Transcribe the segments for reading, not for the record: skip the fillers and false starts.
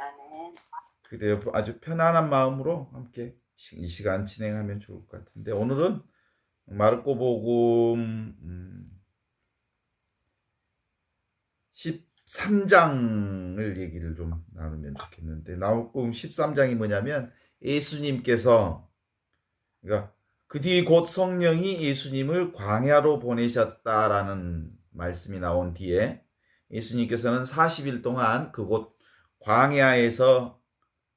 아멘. 그래요. 아주 편안한 마음으로 함께 이 시간 진행하면 좋을 것 같은데, 오늘은 마르코복음 13장을 얘기를 좀 나누면 좋겠는데, 마르코복음 13장이 뭐냐면 예수님께서, 그러니까 그 뒤 곧 성령이 예수님을 광야로 보내셨다라는 말씀이 나온 뒤에 예수님께서는 40일 동안 그곳 광야에서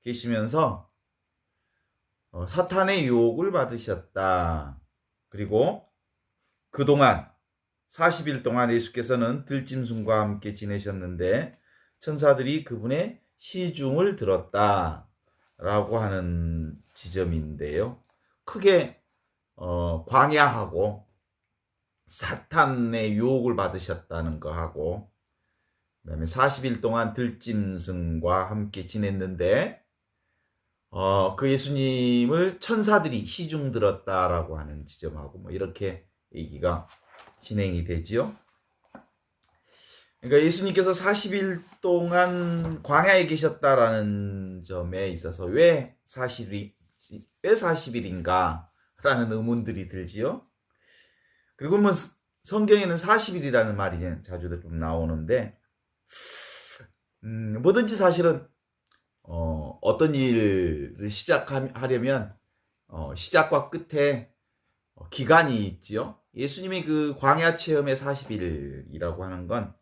계시면서 사탄의 유혹을 받으셨다. 그리고 그동안 40일 동안 예수께서는 들짐승과 함께 지내셨는데 천사들이 그분의 시중을 들었다라고 하는 지점인데요. 크게 광야하고 사탄의 유혹을 받으셨다는 거하고, 그다음에 40일 동안 들짐승과 함께 지냈는데 그 예수님을 천사들이 시중 들었다라고 하는 지점하고 뭐 이렇게 얘기가 진행이 되지요. 그러니까 예수님께서 40일 동안 광야에 계셨다라는 점에 있어서 왜 40일인가 라는 의문들이 들지요. 그리고 뭐 성경에는 40일이라는 말이 자주 좀 나오는데, 뭐든지 사실은 어떤 일을 시작하려면 시작과 끝에 기간이 있지요. 예수님의 그 광야 체험의 40일이라고 하는 건,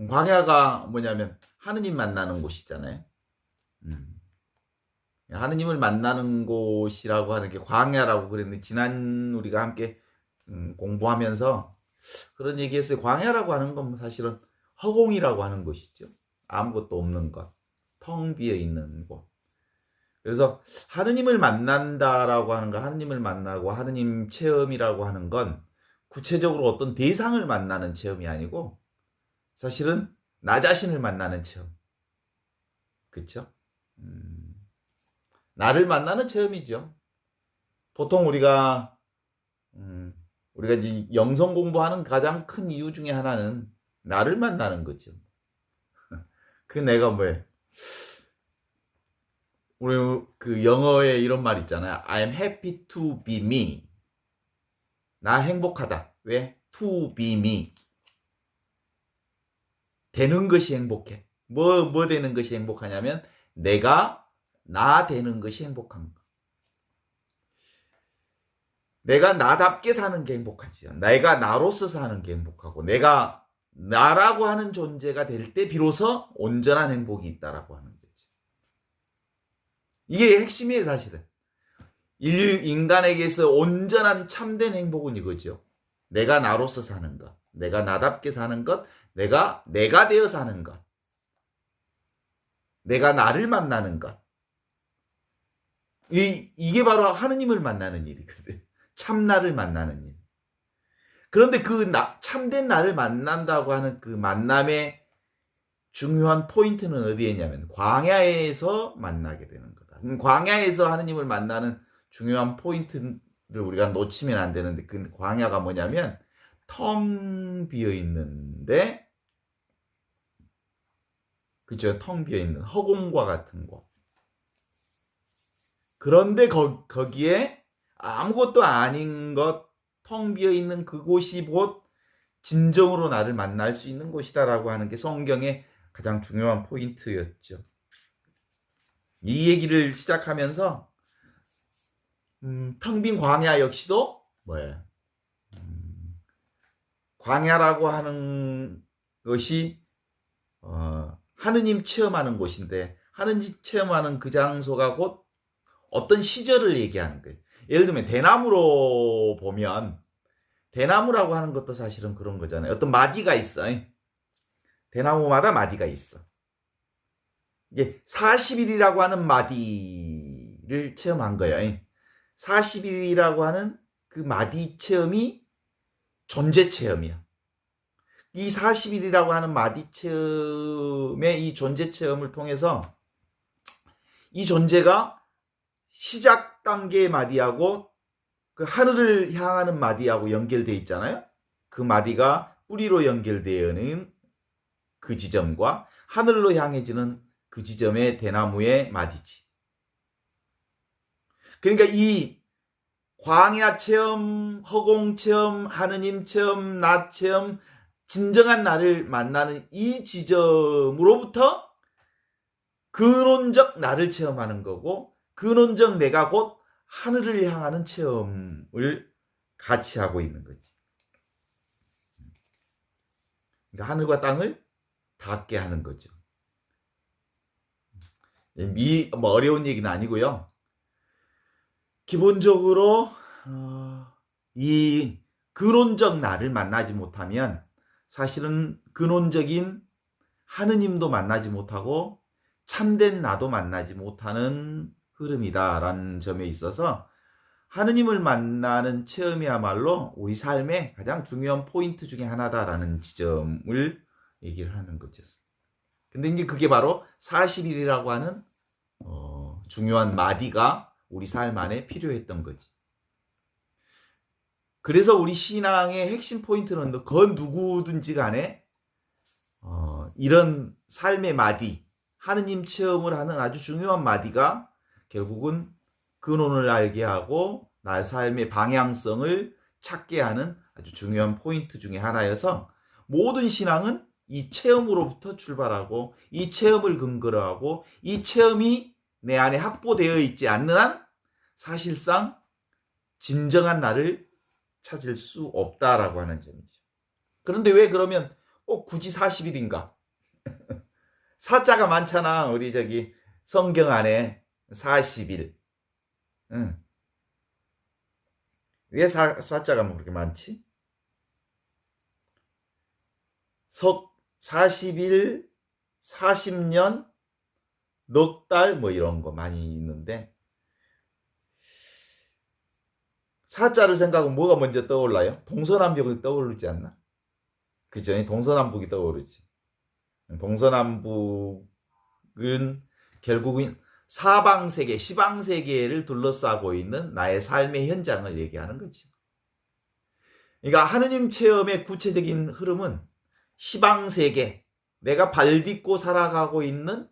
광야가 뭐냐면 하느님 만나는 곳이잖아요. 하느님을 만나는 곳이라고 하는 게 광야라고 그랬는데, 지난 우리가 함께 공부하면서 그런 얘기했어요. 광야라고 하는 건 사실은 허공이라고 하는 곳이죠. 아무것도 없는 것, 텅 비어 있는 곳. 그래서 하느님을 만난다라고 하는 거, 하느님을 만나고 하느님 체험이라고 하는 건 구체적으로 어떤 대상을 만나는 체험이 아니고 사실은 나 자신을 만나는 체험. 그렇죠? 나를 만나는 체험이죠. 보통 우리가 이제 영성 공부하는 가장 큰 이유 중에 하나는 나를 만나는 거죠. 그 내가 뭐예요? 우리 그 영어에 이런 말 있잖아요. I'm happy to be me. 나 행복하다. 왜? To be me. 되는 것이 행복해. 뭐 되는 것이 행복하냐면 내가 나 되는 것이 행복한 거. 내가 나답게 사는 게 행복하지. 내가 나로서 사는 게 행복하고, 내가 나라고 하는 존재가 될 때 비로소 온전한 행복이 있다라고 하는 거지. 이게 핵심이에요, 사실은. 인간에게서 온전한 참된 행복은 이거죠. 내가 나로서 사는 것, 내가 나답게 사는 것, 내가 되어 사는 것, 내가 나를 만나는 것. 이게 바로 하느님을 만나는 일이거든. 참나를 만나는 일. 그런데 그 참된 나를 만난다고 하는 그 만남의 중요한 포인트는 어디에 있냐면 광야에서 만나게 되는 거다. 광야에서 하느님을 만나는 중요한 포인트를 우리가 놓치면 안 되는데, 그 광야가 뭐냐면 텅 비어 있는데, 그죠? 텅 비어 있는 허공과 같은 곳. 그런데 거기에 아무것도 아닌 것, 텅 비어 있는 그곳이 곧 진정으로 나를 만날 수 있는 곳이다라고 하는 게 성경의 가장 중요한 포인트였죠. 이 얘기를 시작하면서 텅 빈 광야 역시도 뭐예요? 광야라고 하는 것이 하느님 체험하는 곳인데, 하느님 체험하는 그 장소가 곧 어떤 시절을 얘기하는 거예요. 예를 들면 대나무로 보면, 대나무라고 하는 것도 사실은 그런 거잖아요. 어떤 마디가 있어. 대나무마다 마디가 있어. 이게 40일이라고 하는 마디를 체험한 거예요. 40일이라고 하는 그 마디 체험이 존재 체험이야. 이 40일이라고 하는 마디 체험의 이 존재 체험을 통해서 이 존재가 시작 단계의 마디하고 그 하늘을 향하는 마디하고 연결되어 있잖아요. 그 마디가 뿌리로 연결되어 있는 그 지점과 하늘로 향해지는 그 지점의 대나무의 마디지. 그러니까 이 광야 체험, 허공 체험, 하느님 체험, 나 체험, 진정한 나를 만나는 이 지점으로부터 근원적 나를 체험하는 거고, 근원적 내가 곧 하늘을 향하는 체험을 같이 하고 있는 거지. 그러니까 하늘과 땅을 닿게 하는 거죠. 뭐 어려운 얘기는 아니고요. 기본적으로 이 근원적 나를 만나지 못하면 사실은 근원적인 하느님도 만나지 못하고 참된 나도 만나지 못하는 흐름이다라는 점에 있어서 하느님을 만나는 체험이야말로 우리 삶의 가장 중요한 포인트 중에 하나다라는 지점을 얘기를 하는 거죠. 근데 이제 그게 바로 40일이라고 하는 중요한 마디가 우리 삶 안에 필요했던 거지. 그래서 우리 신앙의 핵심 포인트는 그 누구든지 간에 이런 삶의 마디, 하느님 체험을 하는 아주 중요한 마디가 결국은 근원을 알게 하고 나의 삶의 방향성을 찾게 하는 아주 중요한 포인트 중에 하나여서 모든 신앙은 이 체험으로부터 출발하고 이 체험을 근거로 하고 이 체험이 내 안에 확보되어 있지 않는 한 사실상 진정한 나를 찾을 수 없다라고 하는 점이죠. 그런데 왜 그러면 굳이 40일인가? 사자가 많잖아. 우리 저기 성경 안에 40일. 응. 왜 사자가 그렇게 많지? 40일, 40년, 넉 달 뭐 이런 거 많이 있는데 사자를 생각하면 뭐가 먼저 떠올라요? 동서남북이 떠오르지 않나? 그죠? 동서남북이 떠오르지. 동서남북은 결국은 사방세계, 시방세계를 둘러싸고 있는 나의 삶의 현장을 얘기하는 거지. 그러니까 하느님 체험의 구체적인 흐름은 시방세계, 내가 발 딛고 살아가고 있는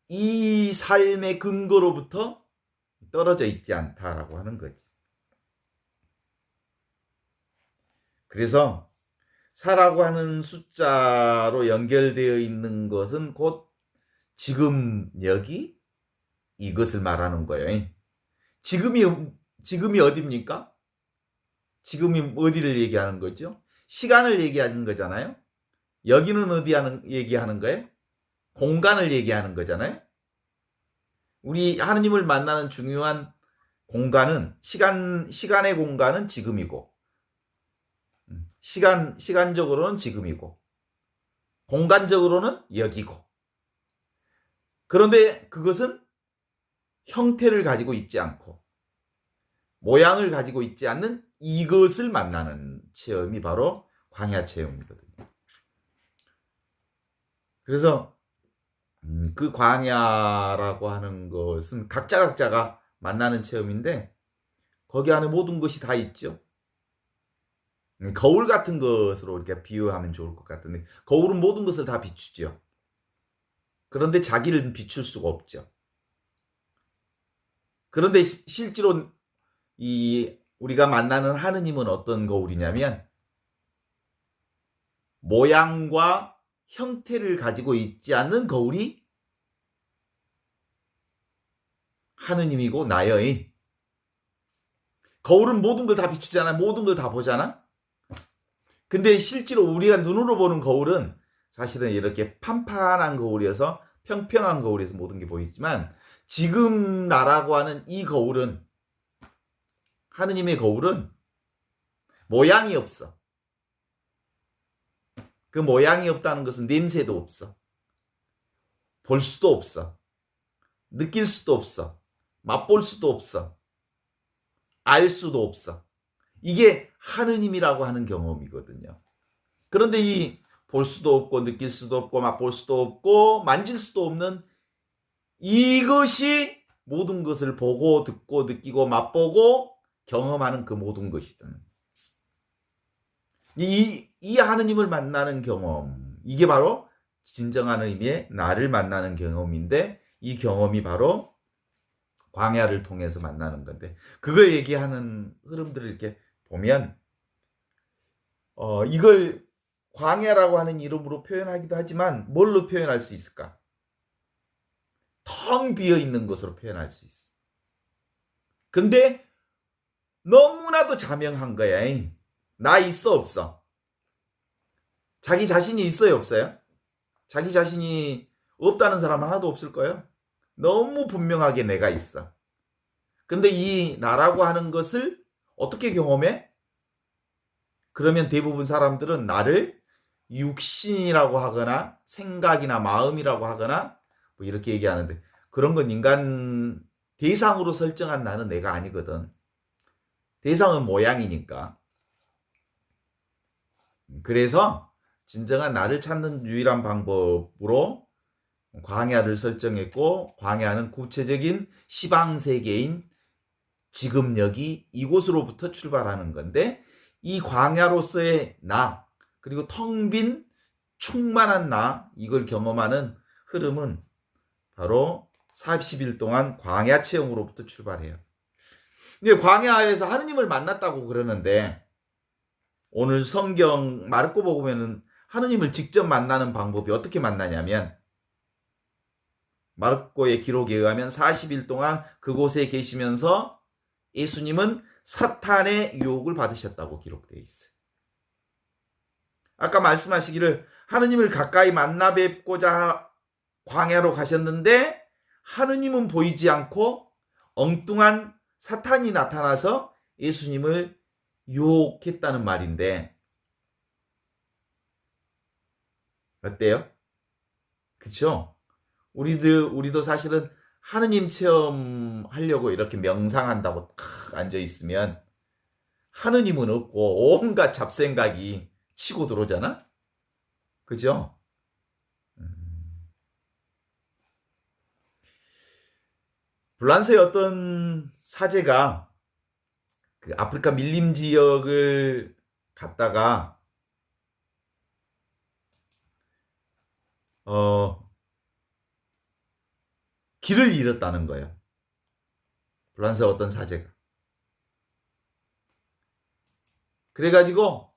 이 삶의 근거로부터 떨어져 있지 않다라고 하는 거지. 그래서 4라고 하는 숫자로 연결되어 있는 것은 곧 지금 여기 이것을 말하는 거예요. 지금이 어디입니까? 지금이 어디를 얘기하는 거죠? 시간을 얘기하는 거잖아요. 여기는 어디 얘기하는 거예요? 공간을 얘기하는 거잖아요. 우리 하느님을 만나는 중요한 공간은 시간의 공간은 지금이고 시간적으로는 지금이고 공간적으로는 여기고 그런데 그것은 형태를 가지고 있지 않고 모양을 가지고 있지 않는 이것을 만나는 체험이 바로 광야 체험이거든요. 그래서 그 광야라고 하는 것은 각자가 만나는 체험인데 거기 안에 모든 것이 다 있죠. 거울 같은 것으로 이렇게 비유하면 좋을 것 같은데 거울은 모든 것을 다 비추죠. 그런데 자기를 비출 수가 없죠. 그런데 실제로 우리가 만나는 하느님은 어떤 거울이냐면 모양과 형태를 가지고 있지 않는 거울이 하느님이고 나예요. 거울은 모든 걸 다 비추잖아. 모든 걸 다 보잖아. 근데 실제로 우리가 눈으로 보는 거울은 사실은 이렇게 판판한 거울이어서 평평한 거울에서 모든 게 보이지만 지금 나라고 하는 이 거울은 하느님의 거울은 모양이 없어. 그 모양이 없다는 것은 냄새도 없어. 볼 수도 없어. 느낄 수도 없어. 맛볼 수도 없어. 알 수도 없어. 이게 하느님이라고 하는 경험이거든요. 그런데 이 볼 수도 없고 느낄 수도 없고 맛볼 수도 없고 만질 수도 없는 이것이 모든 것을 보고 듣고 느끼고 맛보고 경험하는 그 모든 것이다. 이 하느님을 만나는 경험, 이게 바로 진정한 의미의 나를 만나는 경험인데 이 경험이 바로 광야를 통해서 만나는 건데 그걸 얘기하는 흐름들을 이렇게 보면 이걸 광야라고 하는 이름으로 표현하기도 하지만 뭘로 표현할 수 있을까? 텅 비어 있는 것으로 표현할 수 있어. 근데 너무나도 자명한 거야. 나 있어 없어? 자기 자신이 있어요 없어요? 자기 자신이 없다는 사람 하나도 없을 거예요. 너무 분명하게 내가 있어. 근데 이 나라고 하는 것을 어떻게 경험해? 그러면 대부분 사람들은 나를 육신이라고 하거나 생각이나 마음이라고 하거나 뭐 이렇게 얘기하는데 그런 건 인간 대상으로 설정한 나는 내가 아니거든. 대상은 모양이니까. 그래서 진정한 나를 찾는 유일한 방법으로 광야를 설정했고 광야는 구체적인 시방세계인 지금 여기 이곳으로부터 출발하는 건데 이 광야로서의 나 그리고 텅 빈 충만한 나 이걸 경험하는 흐름은 바로 40일 동안 광야 체험으로부터 출발해요. 근데 광야에서 하느님을 만났다고 그러는데 오늘 성경 마르코 보면은 하느님을 직접 만나는 방법이 어떻게 만나냐면 마르코의 기록에 의하면 40일 동안 그곳에 계시면서 예수님은 사탄의 유혹을 받으셨다고 기록되어 있어요. 아까 말씀하시기를 하느님을 가까이 만나 뵙고자 광야로 가셨는데 하느님은 보이지 않고 엉뚱한 사탄이 나타나서 예수님을 유혹했다는 말인데 어때요? 그쵸? 우리도 사실은 하느님 체험하려고 이렇게 명상한다고 탁 앉아있으면 하느님은 없고 온갖 잡생각이 치고 들어오잖아? 그죠? 불란서의 어떤 사제가 그 아프리카 밀림 지역을 갔다가 길을 잃었다는 거예요. 불란서 어떤 사제가. 그래가지고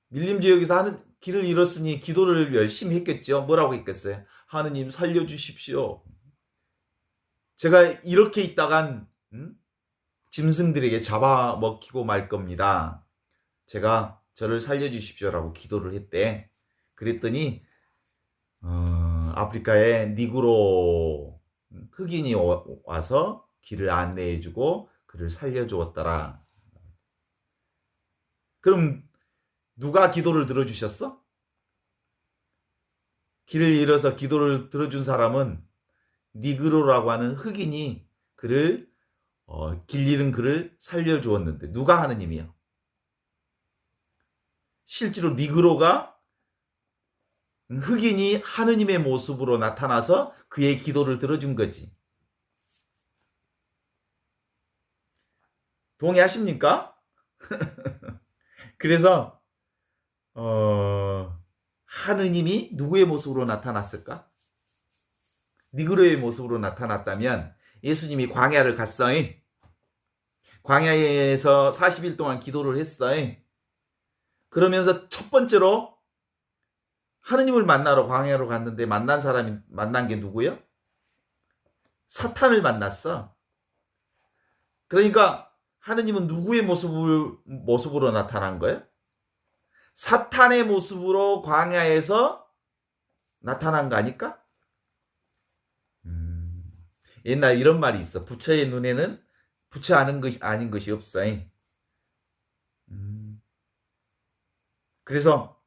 밀림 지역에서 하는 길을 잃었으니 기도를 열심히 했겠죠. 뭐라고 했겠어요? 하느님 살려주십시오. 제가 이렇게 있다간 짐승들에게 잡아먹히고 말 겁니다. 제가 저를 살려주십시오라고 기도를 했대. 그랬더니 아프리카에 니그로 흑인이 와서 길을 안내해주고 그를 살려주었더라. 그럼 누가 기도를 들어주셨어? 길을 잃어서 기도를 들어준 사람은 니그로라고 하는 흑인이 그를 길 잃은 그를 살려주었는데 누가 하느님이요? 실제로 니그로가 흑인이 하느님의 모습으로 나타나서 그의 기도를 들어준 거지. 동의하십니까? 그래서 하느님이 누구의 모습으로 나타났을까? 니그로의 모습으로 나타났다면 예수님이 광야를 갔어. 광야에서 40일 동안 기도를 했어. 그러면서 첫 번째로 하느님을 만나러 광야로 갔는데 만난 게 누구예요? 사탄을 만났어. 그러니까 하느님은 누구의 모습으로 나타난 거예요? 사탄의 모습으로 광야에서 나타난 거 아닐까? 옛날 이런 말이 있어. 부처의 눈에는 부처 아닌 것이 없어. 그래서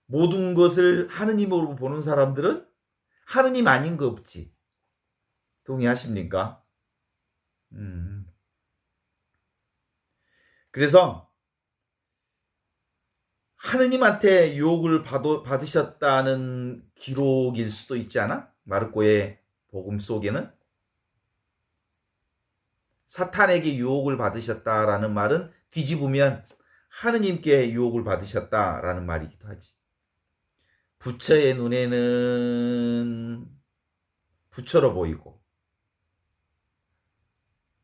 모든 것을 하느님으로 보는 사람들은 하느님 아닌 거 없지. 동의하십니까? 그래서 하느님한테 유혹을 받으셨다는 기록일 수도 있지 않아? 마르코의 복음 속에는 사탄에게 유혹을 받으셨다라는 말은 뒤집으면 하느님께 유혹을 받으셨다라는 말이기도 하지. 부처의 눈에는 부처로 보이고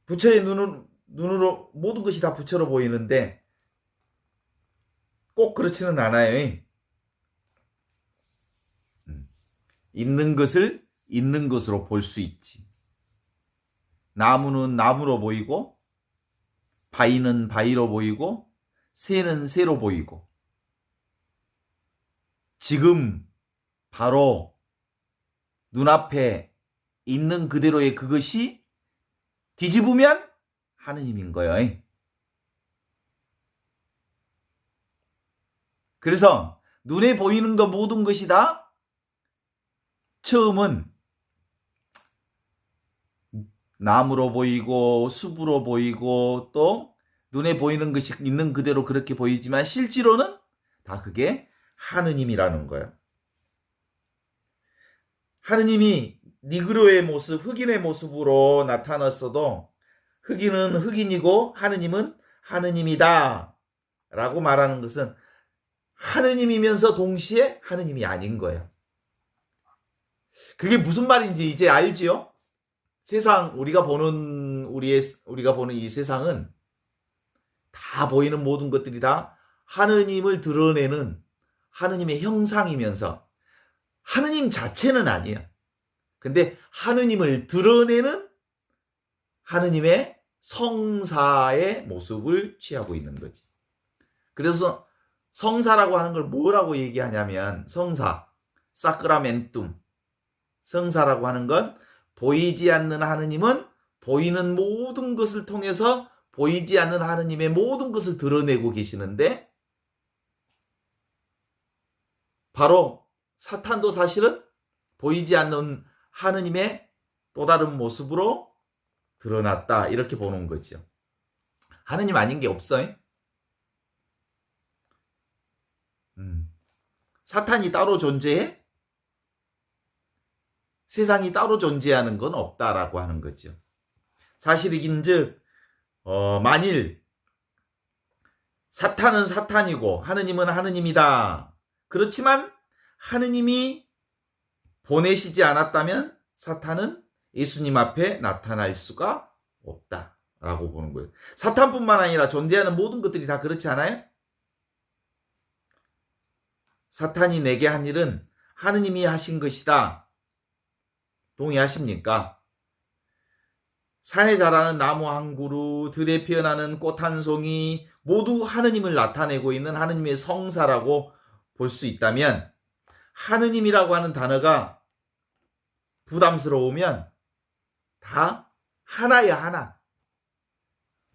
부처의 눈으로 모든 것이 다 부처로 보이는데 꼭 그렇지는 않아요. 있는 것을 있는 것으로 볼 수 있지. 나무는 나무로 보이고 바위는 바위로 보이고 새는 새로 보이고 지금 바로 눈앞에 있는 그대로의 그것이 뒤집으면 하느님인 거예요. 그래서 눈에 보이는 것 모든 것이 다 처음은 나무로 보이고 숲으로 보이고 또 눈에 보이는 것이 있는 그대로 그렇게 보이지만 실제로는 다 그게 하느님이라는 거예요. 하느님이 니그로의 모습, 흑인의 모습으로 나타났어도 흑인은 흑인이고 하느님은 하느님이다 라고 말하는 것은 하느님이면서 동시에 하느님이 아닌 거예요. 그게 무슨 말인지 이제 알지요? 세상 우리가 보는 이 세상은 다 보이는 모든 것들이 다 하느님을 드러내는 하느님의 형상이면서 하느님 자체는 아니에요. 근데 하느님을 드러내는 하느님의 성사의 모습을 취하고 있는 거지. 그래서 성사라고 하는 걸 뭐라고 얘기하냐면 성사, 사크라멘툼. 성사라고 하는 건 보이지 않는 하느님은 보이는 모든 것을 통해서 보이지 않는 하느님의 모든 것을 드러내고 계시는데 바로 사탄도 사실은 보이지 않는 하느님의 또 다른 모습으로 드러났다 이렇게 보는 거죠. 하느님 아닌 게 없어요. 사탄이 따로 존재해? 세상이 따로 존재하는 건 없다라고 하는 거죠. 사실이긴즉 만일 사탄은 사탄이고 하느님은 하느님이다. 그렇지만 하느님이 보내시지 않았다면 사탄은 예수님 앞에 나타날 수가 없다라고 보는 거예요. 사탄뿐만 아니라 존재하는 모든 것들이 다 그렇지 않아요? 사탄이 내게 한 일은 하느님이 하신 것이다. 동의하십니까? 산에 자라는 나무 한 그루, 들에 피어나는 꽃 한 송이 모두 하느님을 나타내고 있는 하느님의 성사라고 볼 수 있다면 하느님이라고 하는 단어가 부담스러우면 다 하나야 하나.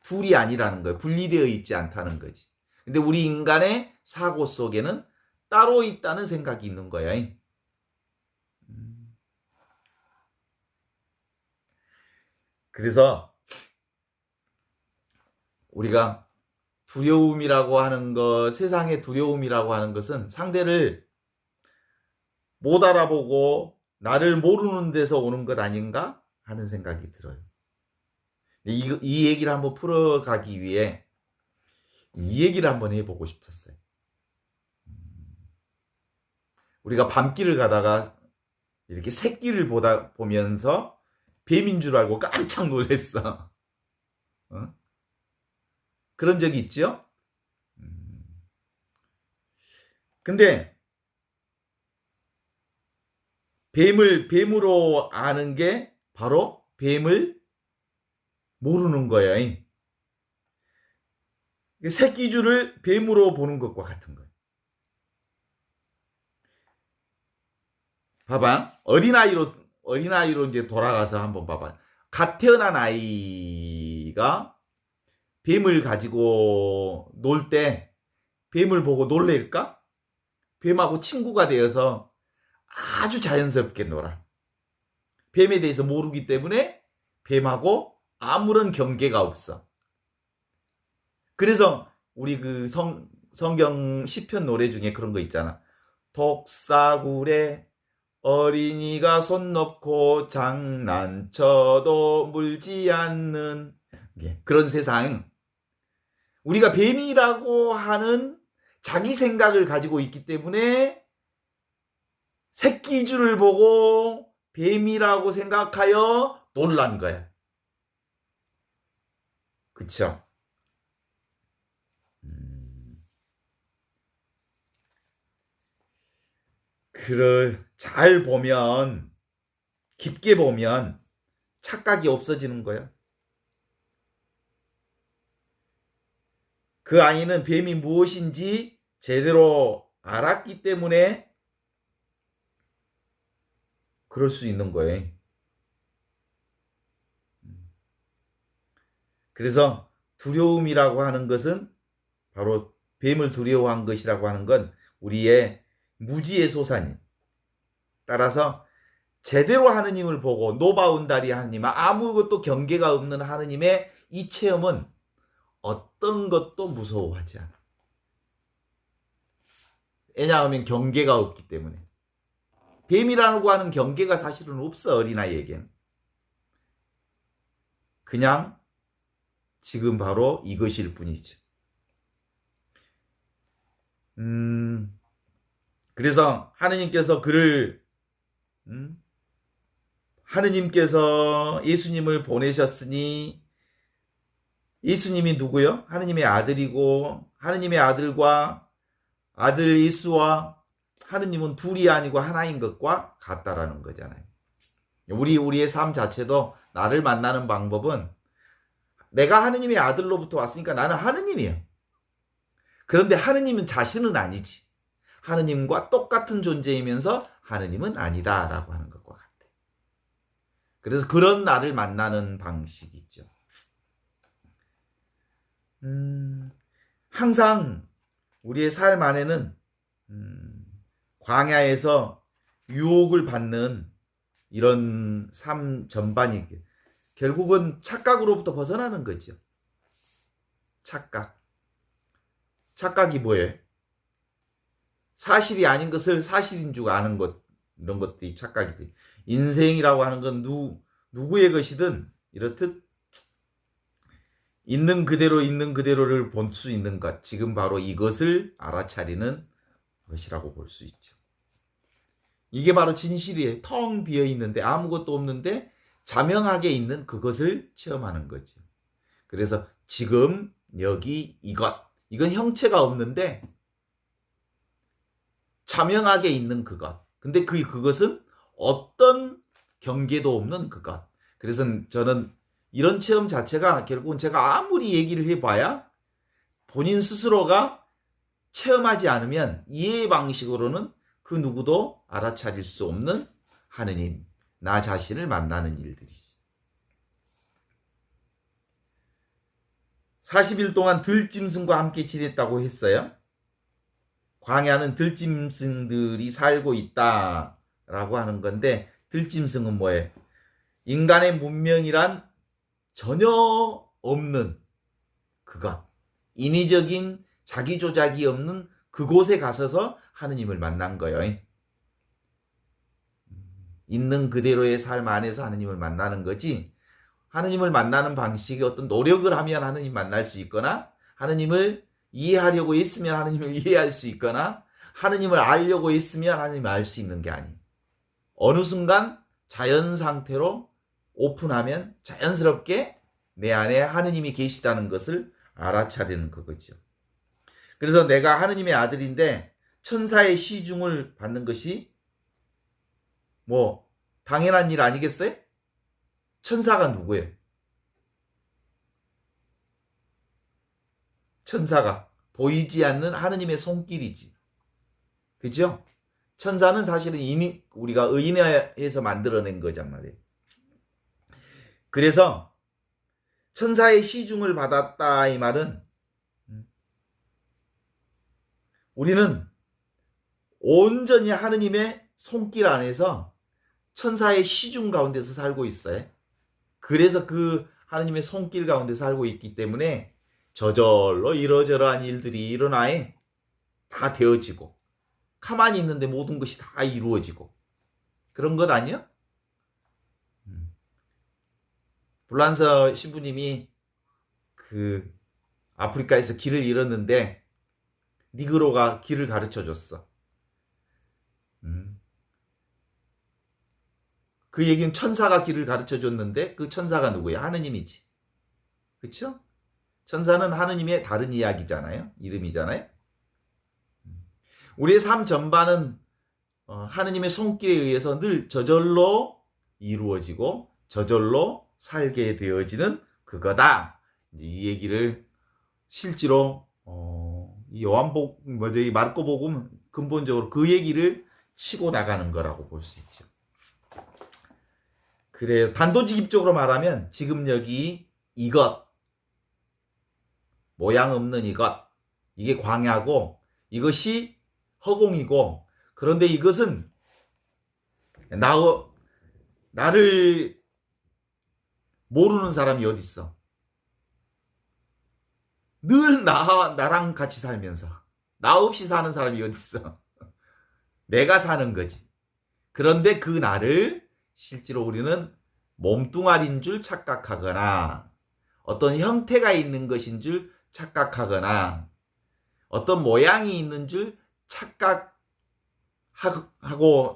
둘이 아니라는 거예요. 분리되어 있지 않다는 거지. 근데 우리 인간의 사고 속에는 따로 있다는 생각이 있는 거예요. 그래서 우리가 두려움이라고 하는 것, 세상의 두려움이라고 하는 것은 상대를 못 알아보고 나를 모르는 데서 오는 것 아닌가 하는 생각이 들어요. 이 얘기를 한번 풀어가기 위해 이 얘기를 한번 해보고 싶었어요. 우리가 밤길을 가다가 이렇게 새끼를 보면서 뱀인 줄 알고 깜짝 놀랐어. 그런 적이 있죠? 근데 뱀으로 아는 게 바로 뱀을 모르는 거예요. 새끼줄을 뱀으로 보는 것과 같은 거예요. 봐봐. 어린아이로 이제 돌아가서 한번 봐봐. 갓 태어난 아이가 뱀을 가지고 놀 때 뱀을 보고 놀랄까? 뱀하고 친구가 되어서 아주 자연스럽게 놀아. 뱀에 대해서 모르기 때문에 뱀하고 아무런 경계가 없어. 그래서 우리 그 성경 시편 노래 중에 그런 거 있잖아. 독사굴에 어린이가 손 넣고 장난쳐도 물지 않는 그런 세상. 우리가 뱀이라고 하는 자기 생각을 가지고 있기 때문에 새끼줄을 보고 뱀이라고 생각하여 놀란 거야. 그쵸? 잘 보면, 깊게 보면 착각이 없어지는 거야. 그 아이는 뱀이 무엇인지 제대로 알았기 때문에 그럴 수 있는 거예요. 그래서 두려움이라고 하는 것은 바로 뱀을 두려워한 것이라고 하는 건 우리의 무지의 소산이. 따라서 제대로 하느님을 보고 노바운다리 하느님, 아무것도 경계가 없는 하느님의 이 체험은 어떤 것도 무서워하지 않아. 왜냐하면 경계가 없기 때문에. 뱀이라고 하는 경계가 사실은 없어, 어린아이에게는. 그냥 지금 바로 이것일 뿐이지. 그래서 하느님께서 하느님께서 예수님을 보내셨으니, 예수님이 누구요? 하느님의 아들이고, 하느님의 아들과 아들 예수와 하느님은 둘이 아니고 하나인 것과 같다라는 거잖아요. 우리의 삶 자체도 나를 만나는 방법은 내가 하느님의 아들로부터 왔으니까 나는 하느님이에요. 그런데 하느님은 자신은 아니지. 하느님과 똑같은 존재이면서 하느님은 아니다라고 하는 것과 같아. 그래서 그런 나를 만나는 방식이죠. 항상 우리의 삶 안에는 광야에서 유혹을 받는 이런 삶 전반이 결국은 착각으로부터 벗어나는 거죠. 착각이 뭐예요? 사실이 아닌 것을 사실인 줄 아는 것, 이런 것들이 착각이지. 인생이라고 하는 건 누구의 것이든 이렇듯 있는 그대로를 볼 수 있는 것, 지금 바로 이것을 알아차리는 것이라고 볼 수 있죠. 이게 바로 진실이에요. 텅 비어 있는데, 아무것도 없는데 자명하게 있는 그것을 체험하는 거죠. 그래서 지금 여기 이건 형체가 없는데 자명하게 있는 그것. 근데 그것은 어떤 경계도 없는 그것. 그래서 저는 이런 체험 자체가 결국은 제가 아무리 얘기를 해봐야 본인 스스로가 체험하지 않으면 이해의 방식으로는 그 누구도 알아차릴 수 없는 하느님, 나 자신을 만나는 일들이지. 40일 동안 들짐승과 함께 지냈다고 했어요. 광야는 들짐승들이 살고 있다라고 하는 건데, 들짐승은 뭐예요? 인간의 문명이란 전혀 없는 그것, 인위적인 자기 조작이 없는 그곳에 가서서 하느님을 만난 거예요. 있는 그대로의 삶 안에서 하느님을 만나는 거지, 하느님을 만나는 방식이 어떤 노력을 하면 하느님 만날 수 있거나, 하느님을 이해하려고 했으면 하느님을 이해할 수 있거나, 하느님을 알려고 했으면 하느님을 알 수 있는 게 아니에요. 어느 순간 자연 상태로 오픈하면 자연스럽게 내 안에 하느님이 계시다는 것을 알아차리는 그거죠. 그래서 내가 하느님의 아들인데 천사의 시중을 받는 것이 뭐 당연한 일 아니겠어요? 천사가 누구예요? 천사가 보이지 않는 하느님의 손길이지. 그죠? 천사는 사실은 이미 우리가 의인에서 만들어낸 거란 말이에요. 그래서 천사의 시중을 받았다 이 말은 우리는 온전히 하느님의 손길 안에서 천사의 시중 가운데서 살고 있어요. 그래서 그 하느님의 손길 가운데 살고 있기 때문에 저절로 이러저러한 일들이 일어나에 다 되어지고, 가만히 있는데 모든 것이 다 이루어지고, 그런 것 아니야? 불란서 신부님이 그 아프리카에서 길을 잃었는데 니그로가 길을 가르쳐 줬어. 그 얘기는 천사가 길을 가르쳐 줬는데 그 천사가 누구야? 하느님이지. 그쵸? 천사는 하느님의 다른 이야기잖아요. 이름이잖아요. 우리의 삶 전반은 하느님의 손길에 의해서 늘 저절로 이루어지고 저절로 살게 되어지는 그거다. 이 얘기를 실제로 이 마르코복음 근본적으로 그 얘기를 치고 나가는 거라고 볼 수 있죠. 그래요. 단도직입적으로 말하면 지금 여기 이것, 모양 없는 이것, 이게 광야고 이것이 허공이고, 그런데 이것은 나를 모르는 사람이 어디 있어? 늘 나랑 같이 살면서 나 없이 사는 사람이 어디 있어? 내가 사는 거지. 그런데 그 나를 실제로 우리는 몸뚱아리인 줄 착각하거나 어떤 형태가 있는 것인 줄 착각하거나 어떤 모양이 있는 줄 착각하고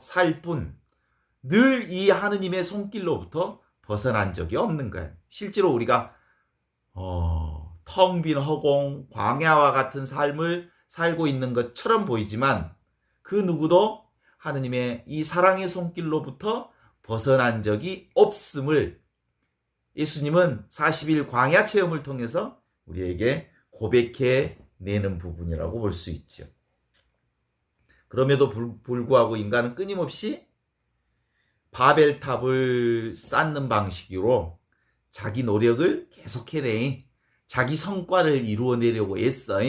살 뿐 늘 이 하느님의 손길로부터 벗어난 적이 없는 거예요. 실제로 우리가 텅 빈 허공, 광야와 같은 삶을 살고 있는 것처럼 보이지만 그 누구도 하느님의 이 사랑의 손길로부터 벗어난 적이 없음을 예수님은 40일 광야 체험을 통해서 우리에게 고백해 내는 부분이라고 볼 수 있죠. 그럼에도 불구하고 인간은 끊임없이 바벨탑을 쌓는 방식으로 자기 노력을 계속해내. 자기 성과를 이루어내려고 애써.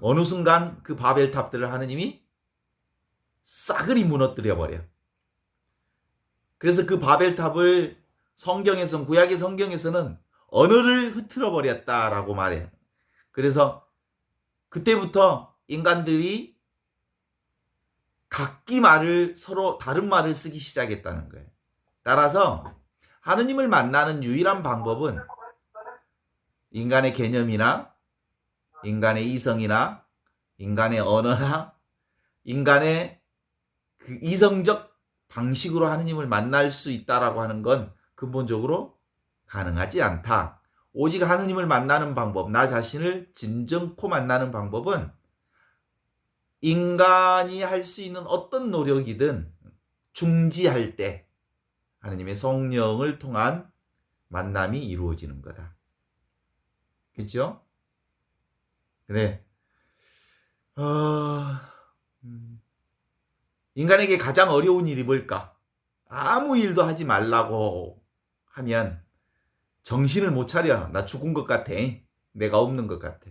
어느 순간 그 바벨탑들을 하느님이 싸그리 무너뜨려버려. 그래서 그 바벨탑을 구약의 성경에서는 언어를 흐트러버렸다라고 말해요. 그래서 그때부터 인간들이 각기 서로 다른 말을 쓰기 시작했다는 거예요. 따라서 하느님을 만나는 유일한 방법은 인간의 개념이나 인간의 이성이나 인간의 언어나 인간의 그 이성적 방식으로 하느님을 만날 수 있다라고 하는 건 근본적으로 가능하지 않다. 오직 하느님을 만나는 방법, 나 자신을 진정코 만나는 방법은 인간이 할 수 있는 어떤 노력이든 중지할 때 하느님의 성령을 통한 만남이 이루어지는 거다. 그렇죠? 근데 인간에게 가장 어려운 일이 뭘까? 아무 일도 하지 말라고 하면 정신을 못 차려. 나 죽은 것 같아. 내가 없는 것 같아.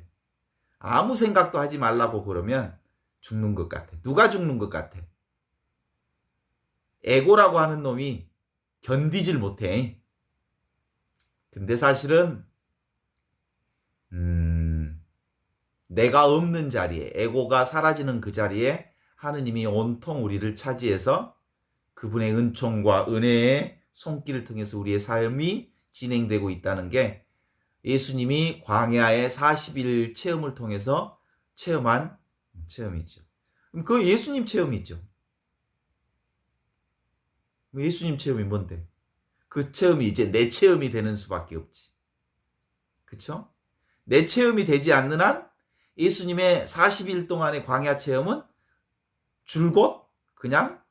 아무 생각도 하지 말라고 그러면 죽는 것 같아. 누가 죽는 것 같아? 에고라고 하는 놈이 견디질 못해. 근데 사실은 내가 없는 자리에, 에고가 사라지는 그 자리에 하느님이 온통 우리를 차지해서 그분의 은총과 은혜의 손길을 통해서 우리의 삶이 진행되고 있다는 게 예수님이 광야의 40일 체험을 통해서 체험한 체험이죠. 그럼 그 예수님 체험이죠. 예수님 체험이 뭔데? 그 체험이 이제 내 체험이 되는 수밖에 없지. 그쵸? 내 체험이 되지 않는 한 예수님의 40일 동안의 광야 체험은 줄곧 그냥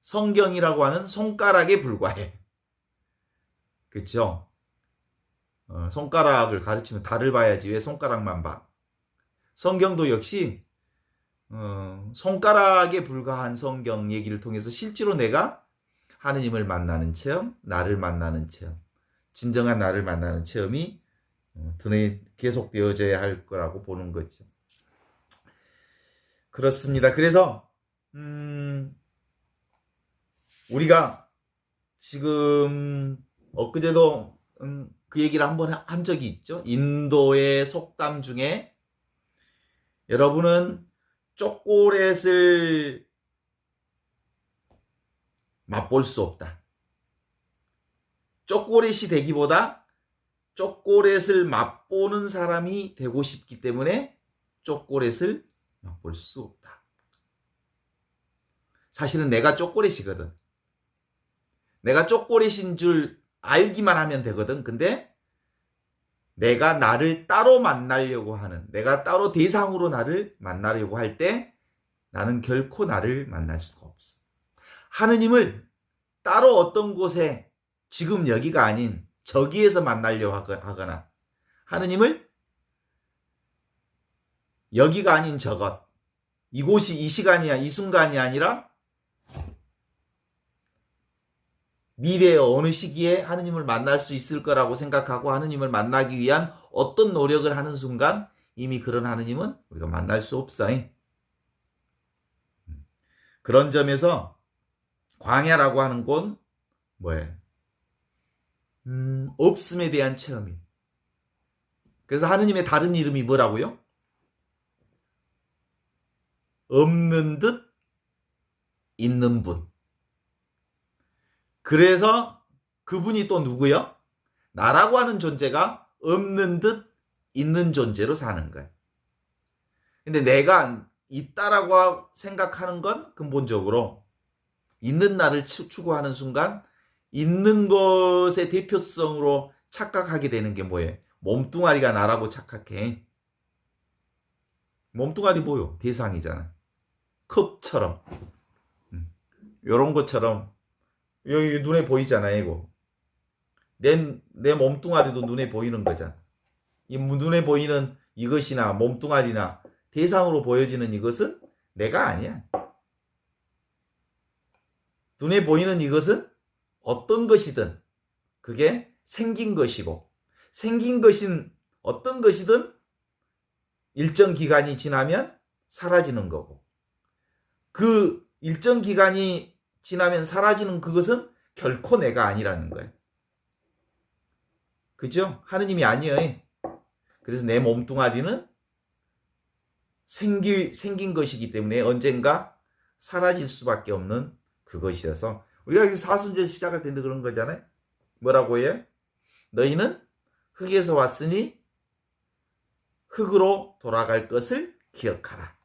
성경이라고 하는 손가락에 불과해. 그쵸? 손가락을 가르치면 달을 봐야지 왜 손가락만 봐. 성경도 역시 손가락에 불과한 성경 얘기를 통해서 실제로 내가 하느님을 만나는 체험, 나를 만나는 체험, 진정한 나를 만나는 체험이 계속되어져야 할 거라고 보는 거죠. 그렇습니다. 그래서 우리가 지금 엊그제도 그 얘기를 한번 한 적이 있죠. 인도의 속담 중에 여러분은 초콜릿을 맛볼 수 없다. 초콜릿이 되기보다 초콜릿을 맛보는 사람이 되고 싶기 때문에 초콜릿을 맛볼 수 없다. 사실은 내가 초콜릿이거든. 내가 초콜릿인 줄 알기만 하면 되거든. 근데 내가 나를 따로 만나려고 하는, 내가 따로 대상으로 나를 만나려고 할 때 나는 결코 나를 만날 수가 없어. 하느님을 따로 어떤 곳에 지금 여기가 아닌 저기에서 만나려고 하거나 하느님을 여기가 아닌 저것, 이곳이 이 시간이야, 이 순간이 아니라 미래의 어느 시기에 하느님을 만날 수 있을 거라고 생각하고 하느님을 만나기 위한 어떤 노력을 하는 순간 이미 그런 하느님은 우리가 만날 수 없어요. 그런 점에서 광야라고 하는 건 뭐예요? 없음에 대한 체험이. 그래서 하느님의 다른 이름이 뭐라고요? 없는 듯 있는 분. 그래서 그분이 또 누구요? 나라고 하는 존재가 없는 듯 있는 존재로 사는 거예요. 근데 내가 있다라고 생각하는 건 근본적으로 있는 나를 추구하는 순간 있는 것의 대표성으로 착각하게 되는 게 뭐예요? 몸뚱아리가 나라고 착각해. 몸뚱아리 뭐요? 대상이잖아. 컵처럼. 요런 것처럼 여기 눈에 보이잖아요, 이거. 내 몸뚱아리도 눈에 보이는 거잖아. 이 눈에 보이는 이것이나 몸뚱아리나 대상으로 보여지는 이것은 내가 아니야. 눈에 보이는 이것은 어떤 것이든 그게 생긴 것이고, 생긴 것인 어떤 것이든 일정 기간이 지나면 사라지는 거고, 그 일정 기간이 지나면 사라지는 그것은 결코 내가 아니라는 거예요. 그죠? 하느님이 아니에요. 그래서 내 몸뚱아리는 생긴 것이기 때문에 언젠가 사라질 수밖에 없는 그것이어서 우리가 사순절 시작할 텐데 그런 거잖아요. 뭐라고 해요? 너희는 흙에서 왔으니 흙으로 돌아갈 것을 기억하라.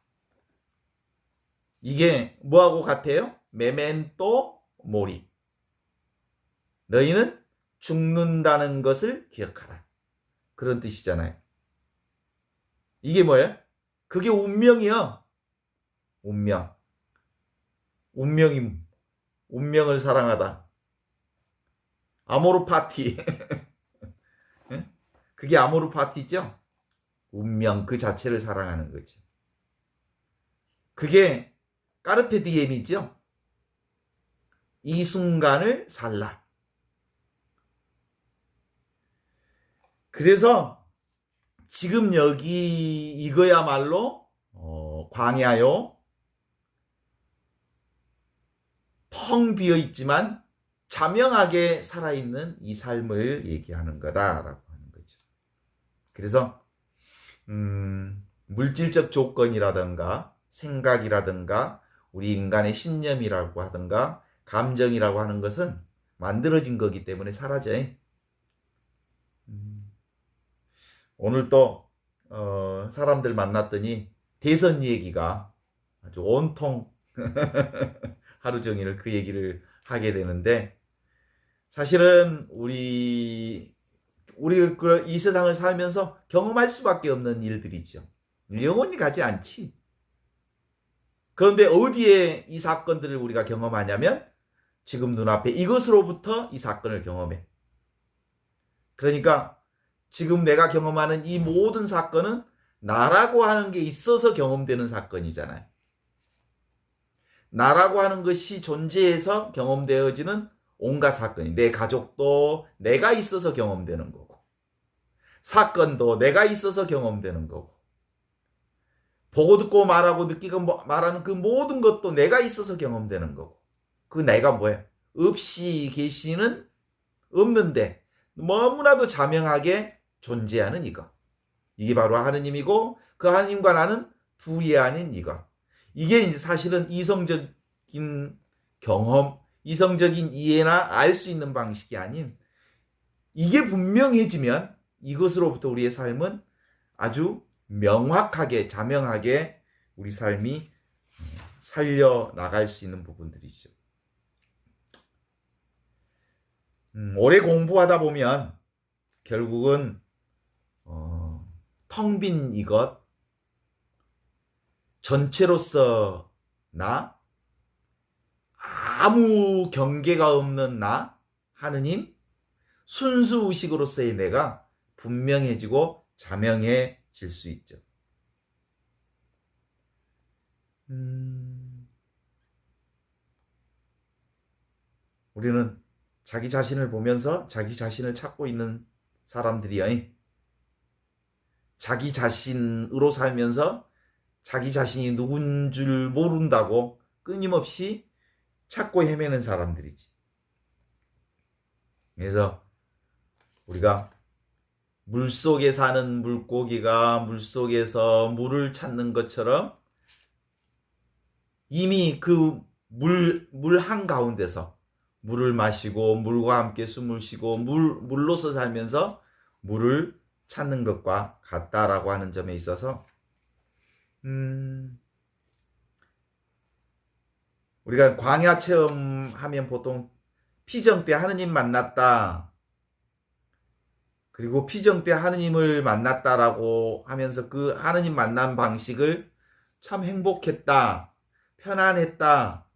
이게 뭐하고 같아요? 메멘토 모리. 너희는 죽는다는 것을 기억하라. 그런 뜻이잖아요. 이게 뭐예요? 그게 운명이요. 운명. 운명을 사랑하다. 아모르 파티. 그게 아모르 파티죠? 운명 그 자체를 사랑하는 거지. 그게 까르페 디엠이죠? 이 순간을 살라. 그래서 지금 여기 이거야말로 광야요. 텅 비어 있지만 자명하게 살아있는 이 삶을 얘기하는 거다라고 하는 거죠. 그래서 물질적 조건이라든가 생각이라든가 우리 인간의 신념이라고 하든가 감정이라고 하는 것은 만들어진 거기 때문에 사라져요. 오늘 또 사람들 만났더니 대선 얘기가 아주 온통 하루 종일 그 얘기를 하게 되는데, 사실은 우리 이 세상을 살면서 경험할 수밖에 없는 일들이죠. 영원히 가지 않지. 그런데 어디에 이 사건들을 우리가 경험하냐면 지금 눈앞에 이것으로부터 이 사건을 경험해. 그러니까 지금 내가 경험하는 이 모든 사건은 나라고 하는 게 있어서 경험되는 사건이잖아요. 나라고 하는 것이 존재해서 경험되어지는 온갖 사건이, 내 가족도 내가 있어서 경험되는 거고, 사건도 내가 있어서 경험되는 거고, 보고 듣고 말하고 느끼고 말하는 그 모든 것도 내가 있어서 경험되는 거고, 그 내가 뭐야? 없이 계시는, 없는데 너무나도 자명하게 존재하는 이것. 이게 바로 하느님이고, 그 하느님과 나는 둘이 아닌 이것. 이게 사실은 이성적인 경험, 이성적인 이해나 알 수 있는 방식이 아닌, 이게 분명해지면 이것으로부터 우리의 삶은 아주 명확하게 자명하게 우리 삶이 살려나갈 수 있는 부분들이죠. 오래 공부하다 보면 결국은 텅 빈 이것 전체로서 나, 아무 경계가 없는 나, 하느님, 순수 의식으로서의 내가 분명해지고 자명해질 수 있죠. 우리는 자기 자신을 보면서 자기 자신을 찾고 있는 사람들이야. 자기 자신으로 살면서 자기 자신이 누군 줄 모른다고 끊임없이 찾고 헤매는 사람들이지. 그래서 우리가 물속에 사는 물고기가 물속에서 물을 찾는 것처럼 이미 그 물 한가운데서 물을 마시고 물과 함께 숨을 쉬고 물로서 살면서 물을 찾는 것과 같다라고 하는 점에 있어서 우리가 광야 체험하면 보통 피정 때 하느님 만났다. 그리고 피정 때 하느님을 만났다라고 하면서 그 하느님 만난 방식을 참 행복했다. 편안했다.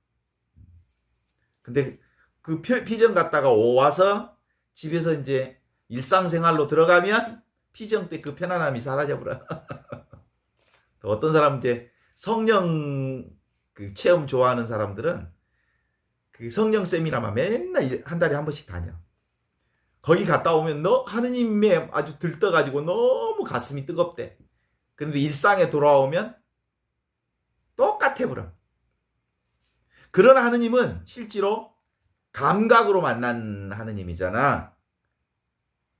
근데 그 피정 갔다가 와서 집에서 이제 일상생활로 들어가면 피정 때 그 편안함이 사라져버려. 어떤 사람 이제 성령 그 체험 좋아하는 사람들은 그 성령 세미나만 맨날 한 달에 한 번씩 다녀. 거기 갔다 오면 너 하느님에 아주 들떠가지고 너무 가슴이 뜨겁대. 그런데 일상에 돌아오면 똑같아 버려. 그런 하느님은 실제로 감각으로 만난 하느님이잖아.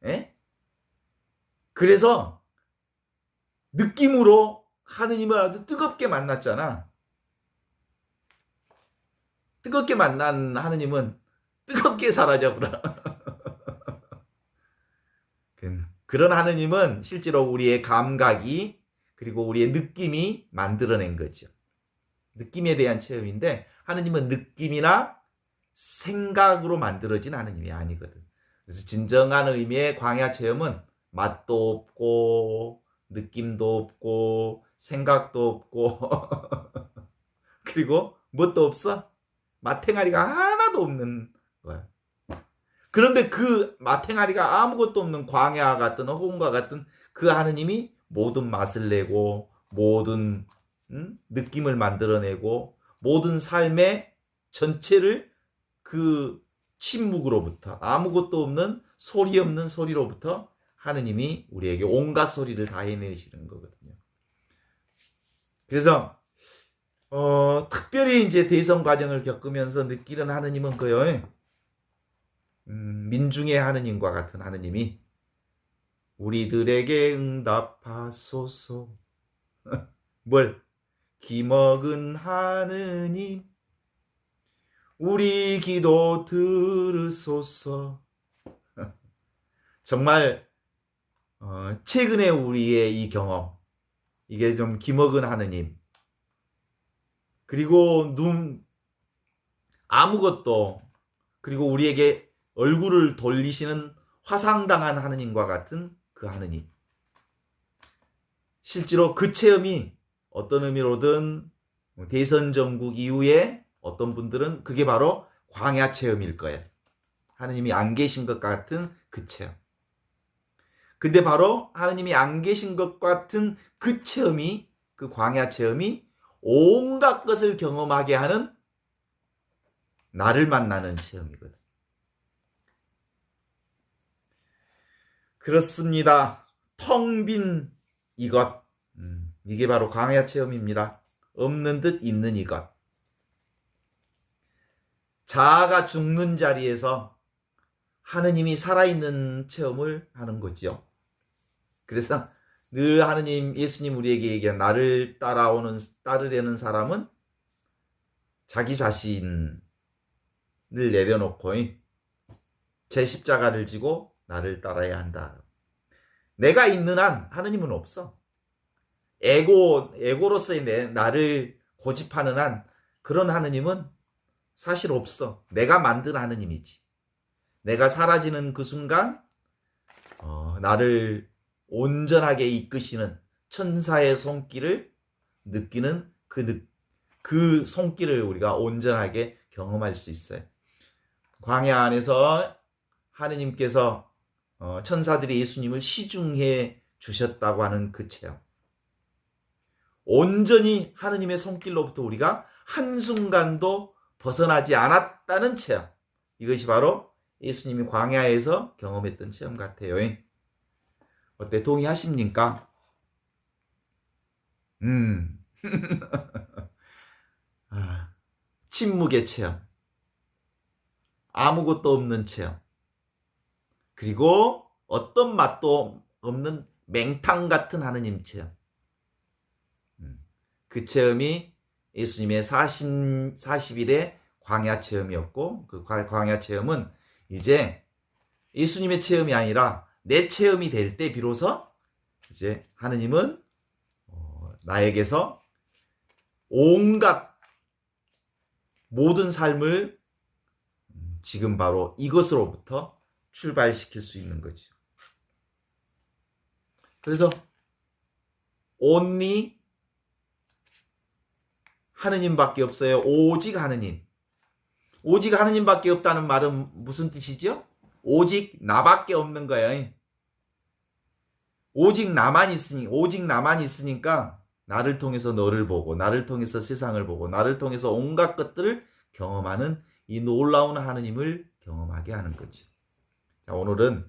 에? 그래서 느낌으로 하느님을 아주 뜨겁게 만났잖아. 뜨겁게 만난 하느님은 뜨겁게 사라져버려. 그런 하느님은 실제로 우리의 감각이 그리고 우리의 느낌이 만들어낸 거죠. 느낌에 대한 체험인데 하느님은 느낌이나 생각으로 만들어진 하느님이 아니거든. 그래서 진정한 의미의 광야 체험은 맛도 없고 느낌도 없고 생각도 없고 그리고 뭣도 없어? 마탱아리가 하나도 없는 거야. 그런데 그 마탱아리가 아무것도 없는 광야 같은 허공과 같은 그 하느님이 모든 맛을 내고 모든 느낌을 만들어내고 모든 삶의 전체를 그 침묵으로부터 아무것도 없는 소리 없는 소리로부터 하느님이 우리에게 온갖 소리를 다 해내시는 거거든요. 그래서 특별히 이제 대성 과정을 겪으면서 느끼는 하느님은 그요. 민중의 하느님과 같은 하느님이 우리들에게 응답하소서. 뭘? 기먹은 하느님 우리 기도 들으소서. 정말 최근에 우리의 이 경험 이게 좀 기먹은 하느님 그리고 아무것도 그리고 우리에게 얼굴을 돌리시는 화상당한 하느님과 같은 그 하느님. 실제로 그 체험이 어떤 의미로든 대선정국 이후에 어떤 분들은 그게 바로 광야 체험일 거예요. 하느님이 안 계신 것 같은 그 체험. 근데 바로 하느님이 안 계신 것 같은 그 체험이 그 광야 체험이 온갖 것을 경험하게 하는 나를 만나는 체험이거든. 그렇습니다. 텅 빈 이것. 이게 바로 광야 체험입니다. 없는 듯 있는 이것. 자아가 죽는 자리에서 하느님이 살아있는 체험을 하는 거죠. 그래서 늘 하느님, 예수님 우리에게 얘기한 나를 따르려는 사람은 자기 자신을 내려놓고 제 십자가를 지고 나를 따라야 한다. 내가 있는 한 하느님은 없어. 에고로서의 나를 고집하는 한 그런 하느님은 사실 없어. 내가 만든 하느님이지. 내가 사라지는 그 순간 나를 온전하게 이끄시는 천사의 손길을 느끼는 그 손길을 우리가 온전하게 경험할 수 있어요. 광야 안에서 하느님께서 천사들이 예수님을 시중해 주셨다고 하는 그 체험. 온전히 하느님의 손길로부터 우리가 한순간도 벗어나지 않았다는 체험. 이것이 바로 예수님이 광야에서 경험했던 체험 같아요. 어때? 동의하십니까? 침묵의 체험. 아무것도 없는 체험. 그리고 어떤 맛도 없는 맹탕 같은 하느님 체험. 그 체험이 예수님의 40일의 광야 체험이었고, 그 광야 체험은 이제 예수님의 체험이 아니라 내 체험이 될 때 비로소 이제 하느님은 나에게서 온갖 모든 삶을 지금 바로 이것으로부터 출발시킬 수 있는 거죠. 그래서 only 하느님밖에 없어요. 오직 하느님. 오직 하느님밖에 없다는 말은 무슨 뜻이죠? 오직 나밖에 없는 거예요. 오직 나만 있으니까 나를 통해서 너를 보고, 나를 통해서 세상을 보고, 나를 통해서 온갖 것들을 경험하는 이 놀라운 하느님을 경험하게 하는 거죠. 자, 오늘은